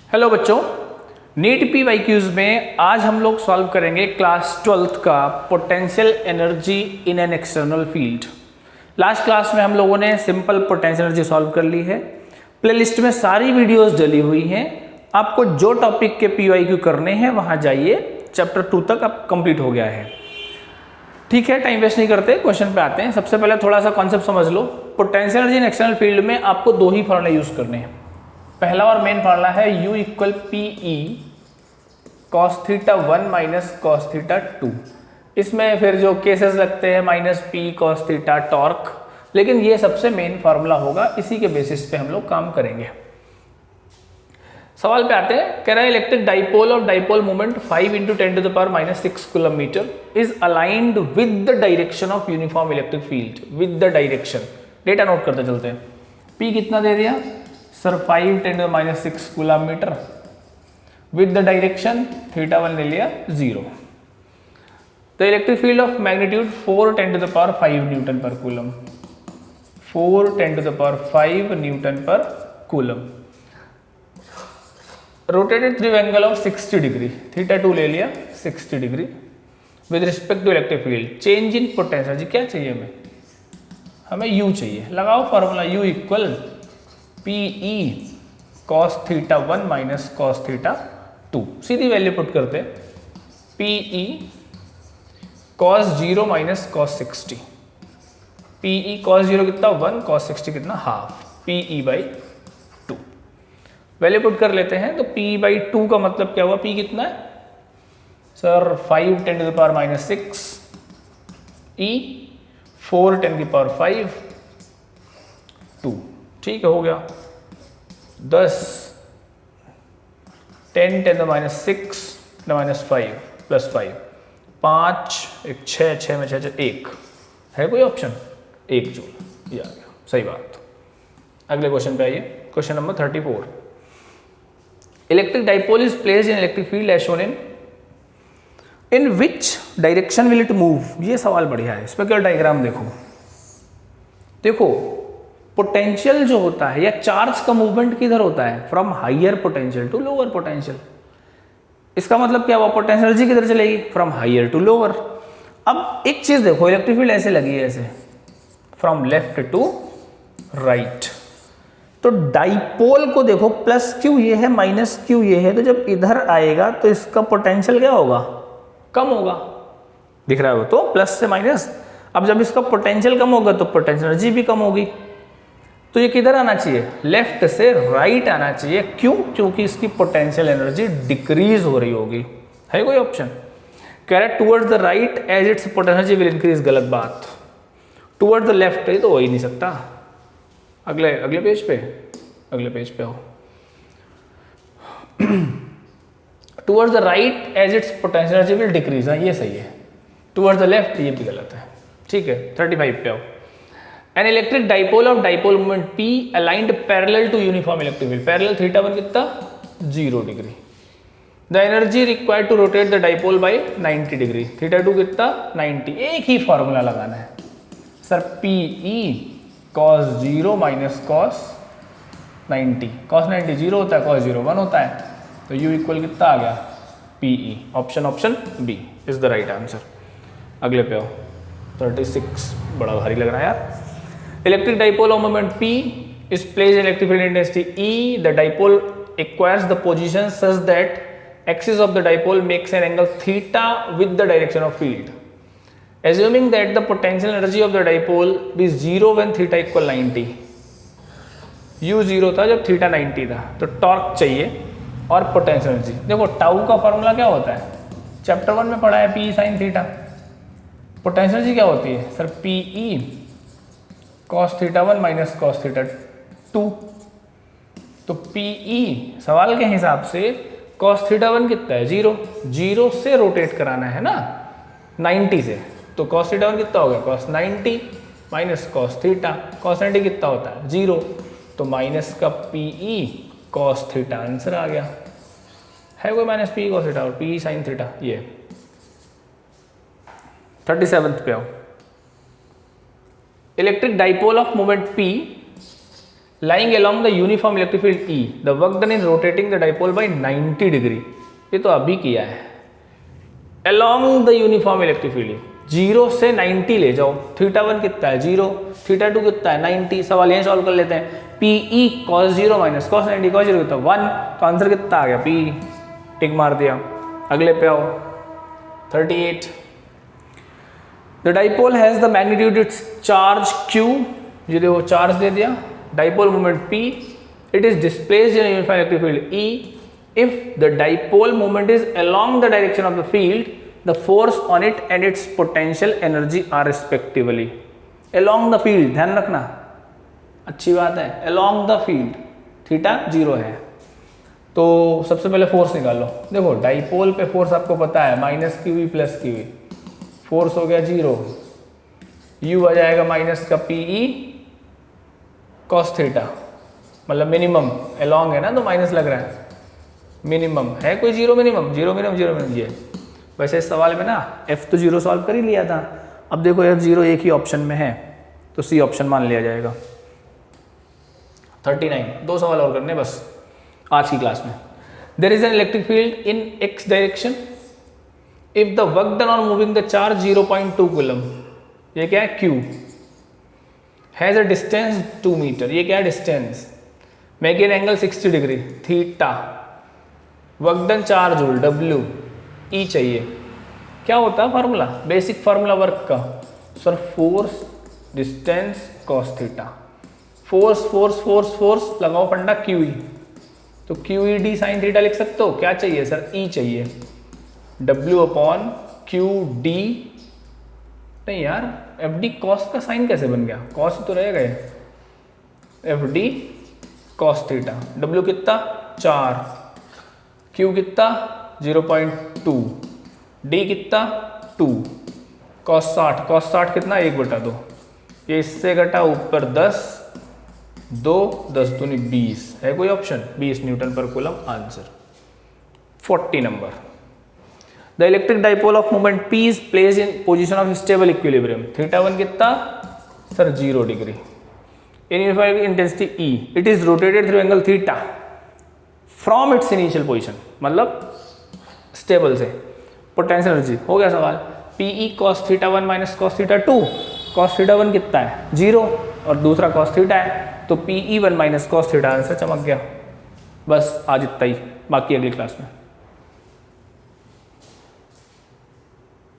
Hello बच्चों, NEET PYQs में आज हम लोग सॉल्व करेंगे क्लास 12th का potential energy in an external field. Last class में हम लोगों ने सिंपल पोटेंशियल एनर्जी सॉल्व कर ली है। प्लेलिस्ट में सारी वीडियोस डली हुई हैं। आपको जो टॉपिक के PYQ करने हैं वहां जाइए, चैप्टर 2 तक अब कंप्लीट हो गया है। ठीक है, टाइम वेस्ट नहीं करते, क्वेश्चन पे आते हैं। सबसे पहले थोड़ा सा कॉन्सेप्ट समझ लो। Potential energy in external field में आपको दो ही फॉर्मूले यूज करने हैं। पहला और मेन फॉर्मूला है U equal PE cos theta 1 minus cos theta 2। इसमें फिर जो केसेस लगते हैं minus P cos theta torque, लेकिन ये सबसे मेन फार्मूला होगा, इसी के बेसिस पे हम लोग काम करेंगे। सवाल पे आते हैं। कह रहा है electric dipole of dipole moment 5 × 10⁻⁻6 coulomb is aligned with the direction of uniform electric field. With the direction, data note करते चलते हैं। P कितना दे दिया sir, 5 × 10⁻6 coulomb. With the direction theta 1 ले लिया 0। The electric field of magnitude 4 × 10⁵ Newton पर coulomb. 4 × 10⁵ Newton पर coulomb. Rotated through angle of 60 degree, theta 2 ले लिया 60 degree. With respect to electric field, change in potential क्या चाहिए हमें U चाहिए। लगाओ formula U equal PE cos theta 1 minus cos theta 2। सीधी वैल्यू पुट करते हैं। PE cos 0 minus cos 60। PE cos 0 कितना 1, cos 60 कितना हाफ। PE/2 वैल्यू पुट कर लेते हैं। तो PE/2 का मतलब क्या हुआ? P कितना है सर? 5 × 10⁻⁶ E 4 × 5 2। ठीक है, हो गया 10 10 × 6 प्लस 5 5 1 6 6 में 6 1 है। कोई ऑप्शन 1 जूल, ये आ गया, सही बात। अगले क्वेश्चन पे आइए। Question number 34। Electric dipole is placed in electric field as shown in which direction will it move. ये सवाल बढ़िया है। इस पर क्या डायग्राम देखो पोटेंशियल जो होता है या चार्ज का मूवमेंट किधर होता है? From higher potential to lower potential. इसका मतलब क्या हुआ? पोटेंशियल एनर्जी किधर चलेगी? From higher to lower. अब एक चीज देखो, इलेक्ट्रिक फील्ड ऐसे लगी है, ऐसे फ्रॉम लेफ्ट टू राइट। तो डाइपोल को देखो, प्लस Q ये है, माइनस Q ये है। तो जब इधर आएगा तो इसका पोटेंशियल क्या होगा? कम होगा। दिख रहा है वो? तो प्लस से माइनस। अब जब इसका पोटेंशियल कम होगा तो पोटेंशियल एनर्जी भी कम होगी। तो ये किधर आना चाहिए? लेफ्ट से राइट आना चाहिए। क्यों? क्योंकि इसकी पोटेंशियल एनर्जी डिक्रीज हो रही होगी। है कोई ऑप्शन? कह रहा है towards the right as its potential energy will increase. गलत बात। टुवर्ड्स द लेफ्ट तो हो ही नहीं सकता। अगले पेज पे हो। Towards the right as its potential energy will decrease, ये सही है। टुवर्ड्स द लेफ्ट ये भी गलत है। ठीक है, 35 पे आओ। An electric dipole of dipole moment P aligned parallel to uniform electric field. Parallel theta 1 कितना 0 degree. The energy required to rotate the dipole by 90 degree. Theta 2 कितना 90। एक ही फॉर्मूला लगाना है sir. PE cos 0 minus cos 90। cos 90 0 होता है, cos 0 1 होता है। तो U इक्वल कितना आ गया? PE। Option B is the right answer. अगले पे आओ। 36 बड़ा भारी लग रहा है यार। Electric dipole of moment P is placed in electric field intensity E. The dipole acquires the position such that axis of the dipole makes an angle theta with the direction of field. Assuming that the potential energy of the dipole is 0 when theta equal 90. U 0 था जब theta 90 था। तो torque चाहिए और potential energy. देखो tau का formula क्या होता है? चैप्टर 1 में पढ़ा है, P sin theta. Potential energy क्या होती है sir? PE cos theta 1 minus cos theta 2। तो PE सवाल के हिसाब से cos थीटा 1 कितना है? 0 से रोटेट कराना है ना 90 से। तो cos थीटा 1 कितना हो गया? cos 90 minus cos theta. cos 90 कितना होता है? 0। तो माइनस का PE cos थीटा आंसर आ गया। है कोई माइनस PE cos थीटा और PE sin थीटा? ये 37 पे आओ। Electric dipole of moment P lying along the uniform electric field E, the work done in rotating the dipole by 90 degree. ये तो अभी किया है। along the uniform electric field, 0 से 90 ले जाओ। थीटा 1 कितना है 0, थीटा 2 कितना है 90। सवाल यहीं सॉल्व कर लेते हैं। PE cos 0 minus cos 90, cos 0 कितना 1, तो आंसर कितना आ गया P, टिक मार दिया। अगले पे आओ 38। The dipole has the magnitude its charge Q, ये देखो चार्ज दे दिया, dipole moment P, it is displaced in a uniform electric field E. If the dipole moment is along the direction of the field, the force on it and its potential energy are respectively. Along the field, ध्यान रखना, अच्छी बात है। along the field, theta 0 है, तो सबसे पहले force निकाल लो। देखो डाइपोल पे फोर्स आपको पता है minus q V plus q V, force हो गया 0, यू आ जाएगा माइनस का PE cos थीटा, मतलब मिनिमम along है ना, तो माइनस लग रहा है। मिनिमम है कोई जीरो मिनिमम, जीरो मिनिमम ये। वैसे इस सवाल में ना F तो 0 सॉल्व कर ही लिया था, अब देखो F0 एक ही ऑप्शन में है, तो C ऑप्शन मान लिया जाएगा। 39, 2 सवाल और करने बस आज की क्लास में। There is an electric field in x direction if the work done on moving the charge 0.2 coulomb, ये क्या है Q, has a distance 2 metre, ये क्या है distance, make an angle 60 degree, theta, work done 4 joule, W, E चाहिए। क्या होता है फार्मूला, बेसिक फार्मूला वर्क का sir, force distance cos theta, force force force force लगाओ फंडा QE, तो QED साइन थीटा लिख सकते हो। क्या चाहिए सर, E चाहिए, W अपॉन QD, नहीं यार FD कॉस का साइन कैसे बन गया, कॉस तो रहेगा ये, FD कॉस थीटा, W कितना 4, Q कितना 0.2, D कितना 2, कॉस 60, कॉस 60 कितना 1/2, ये इससे घटा ऊपर 10, 2 10 दूनी 20, है कोई ऑप्शन, 20 न्यूटन पर coulomb answer. 40 number, the electric dipole of moment P is placed in position of stable equilibrium, theta 1 कितना sir 0 degree, in uniform intensity E, it is rotated through angle theta from its initial position, मतलब stable से। Potential energy हो गया सवाल, PE cos theta 1 minus cos theta 2, cos theta 1 कितना है 0 और दूसरा cos थीटा है, तो PE 1 minus cos theta, answer चमक गया। बस आज इतना ही, बाकी अगली क्लास में।